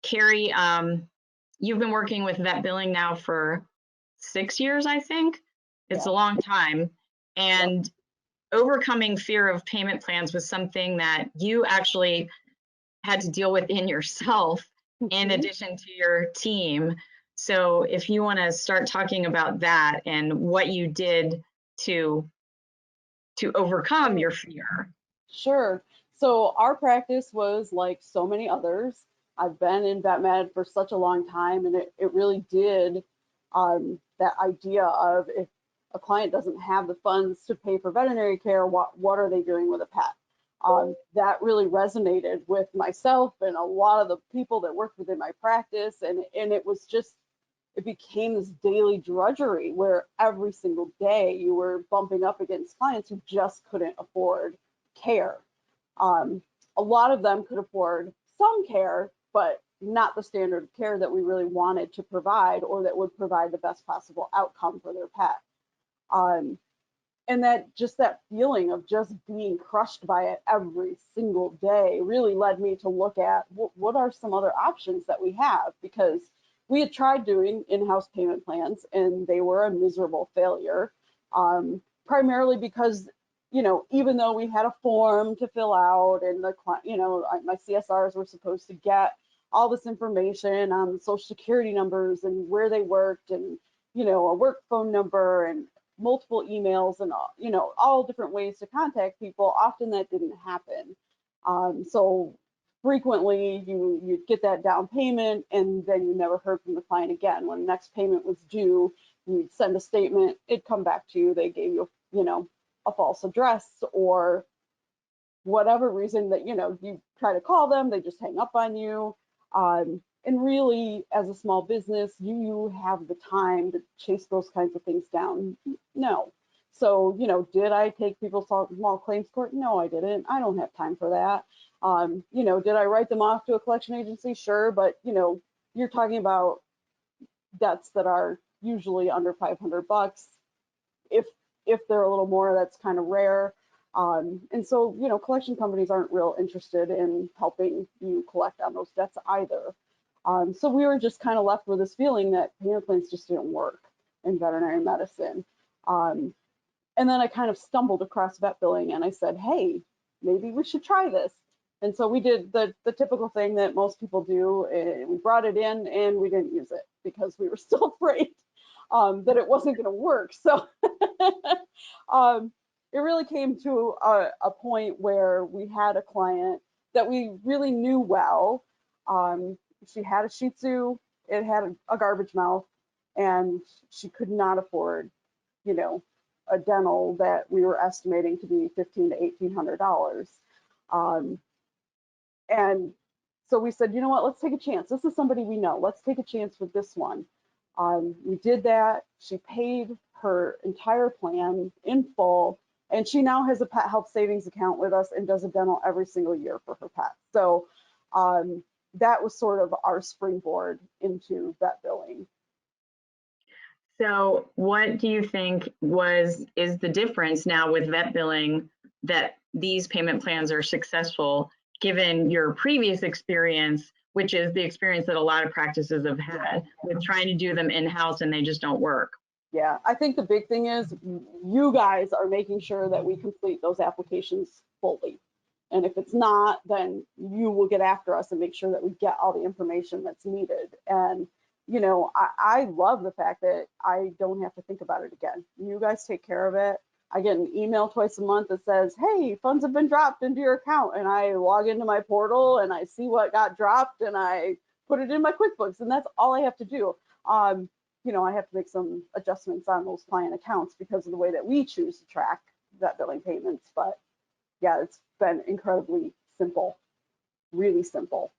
Carrie, you've been working with VetBilling now for 6 years, I think. It's Yeah. a long time. Yep. And overcoming fear of payment plans was something that you actually had to deal with in yourself in Mhm. addition to your team. So if you want to start talking about that and what you did to overcome your fear. Sure. So our practice was like so many others. I've been in vet med for such a long time, and it really did that idea of if a client doesn't have the funds to pay for veterinary care, what are they doing with a pet? That really resonated with myself and a lot of the people that worked within my practice, and it was just it became this daily drudgery where every single day you were bumping up against clients who just couldn't afford care. Um, a lot of them could afford some care, but not the standard of care that we really wanted to provide or that would provide the best possible outcome for their pet. Um, and that just that feeling of just being crushed by it every single day really led me to look at what are some other options that we have, because we had tried doing in-house payment plans and they were a miserable failure, primarily because even though we had a form to fill out and my CSRs were supposed to get all this information on social security numbers and where they worked and a work phone number and multiple emails and all different ways to contact people. Often that didn't happen. So frequently you'd get that down payment and then you never heard from the client again. When the next payment was due, you'd send a statement, it'd come back to you, they gave you a false address or whatever reason that you try to call them, they just hang up on you. And really, as a small business, you have the time to chase those kinds of things down? No. So, did I take people to small claims court? No, I didn't. I don't have time for that. Did I write them off to a collection agency? Sure, but you're talking about debts that are usually under $500. If they're a little more, that's kind of rare. And so, collection companies aren't real interested in helping you collect on those debts either. So we were just kind of left with this feeling that payment plans just didn't work in veterinary medicine. And then I kind of stumbled across VetBilling and I said, hey, maybe we should try this. And so we did the typical thing that most people do. We brought it in and we didn't use it because we were still afraid that it wasn't going to work. So it really came to a point where we had a client that we really knew well. She had a Shih Tzu, it had a garbage mouth, and she could not afford, a dental that we were estimating to be $1,500 to $1,800. And so we said, you know what, let's take a chance. This is somebody we know. Let's take a chance with this one. We did that. She paid her entire plan in full, and she now has a pet health savings account with us and does a dental every single year for her pet. So that was sort of our springboard into VetBilling. So what do you think is the difference now with VetBilling that these payment plans are successful given your previous experience, which is the experience that a lot of practices have had with trying to do them in-house and they just don't work? Yeah, I think the big thing is you guys are making sure that we complete those applications fully. And if it's not, then you will get after us and make sure that we get all the information that's needed. And, I love the fact that I don't have to think about it again. You guys take care of it. I get an email twice a month that says, hey, funds have been dropped into your account. And I log into my portal and I see what got dropped and I put it in my QuickBooks. And that's all I have to do. I have to make some adjustments on those client accounts because of the way that we choose to track VetBilling payments. But yeah, it's been incredibly simple, really simple.